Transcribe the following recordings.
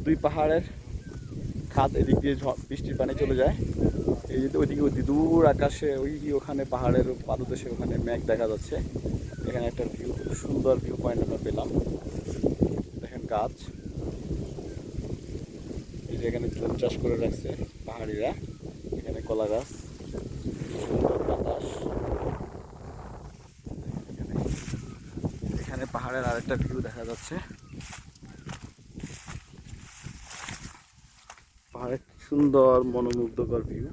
দুই পাহাড়ের খাদ, এদিক দিয়ে বৃষ্টির পানি চলে যায়। এই যে ওইদিকে দূর আকাশে ওখানে পাহাড়ের পাদদেশে ওখানে মেঘ দেখা যাচ্ছে। এখানে একটা ভিউ, খুব সুন্দর ভিউ পয়েন্ট আমরা পেলাম। দেখেন গাছ, এই যে এখানে ধান চাষ করে রাখছে পাহাড়িরা। এখানে কলা গাছ, সুন্দর বাতাস। এখানে পাহাড়ের আরেকটা ভিউ দেখা যাচ্ছে। পাহাড়ের সুন্দর মনোমুগ্ধকর ভিউ।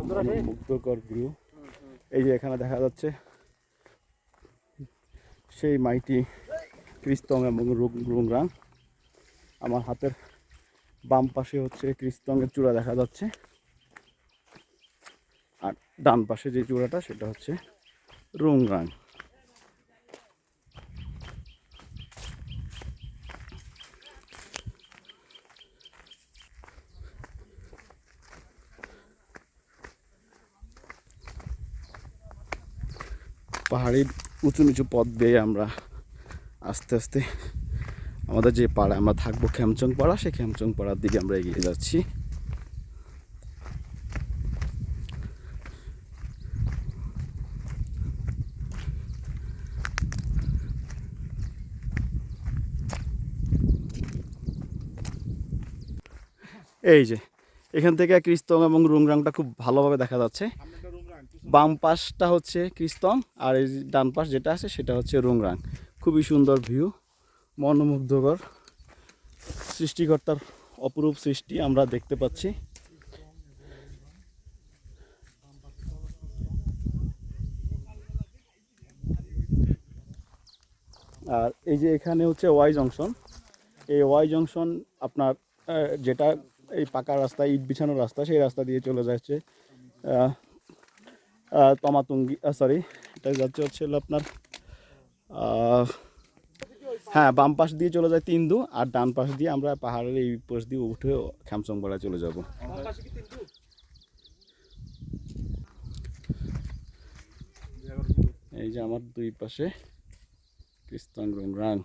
মনোমুগ্ধকর ভিউ। এই যে এখানে দেখা যাচ্ছে সেই মাইটি ক্রিস্তং এবং রুংরাং। আমার হাতের বাম পাশে হচ্ছে ক্রিস্তংয়ের চূড়া দেখা যাচ্ছে, আর ডান পাশে যে চূড়াটা সেটা হচ্ছে রুংরাং। পাহাড়ির উঁচু নিচু পথ দিয়ে আমরা আস্তে আস্তে আমাদের যে পাড়া আমরা থাকবো, খেমচং পাড়া, সেই খেমচং পাড়ার দিকে আমরা এগিয়ে যাচ্ছি। এই যে এখান থেকে ক্রিস্তং এবং রুংরাংটা খুব ভালোভাবে দেখা যাচ্ছে। বাম পাশটা হচ্ছে ক্রিস্তং, আর এই ডান পাশ যেটা আছে সেটা হচ্ছে রুংরাং। খুবই সুন্দর ভিউ, মনোমুগ্ধকর। সৃষ্টিকর্তার অপরূপ সৃষ্টি আমরা দেখতে পাচ্ছি। আর এই যে এখানে হচ্ছে ওয়াই জংশন। এই ওয়াই জংশন আপনার যেটা এই পাকা রাস্তা, ইট বিছানো রাস্তা, সেই রাস্তা দিয়ে চলে যাচ্ছে তমাতুঙ্গি, সরি, এটা যাচ্ছে হচ্ছে আপনার হ্যাঁ, বাম পাশ দিয়ে চলে যায় তিন্দু, আর ডান পাশ দিয়ে আমরা পাহাড়ের এই পাশ দিয়ে উঠে খেমচং পাড়ায় চলে যাব। এই যে আমার দুই পাশে ক্রিস্তান রুংরাং।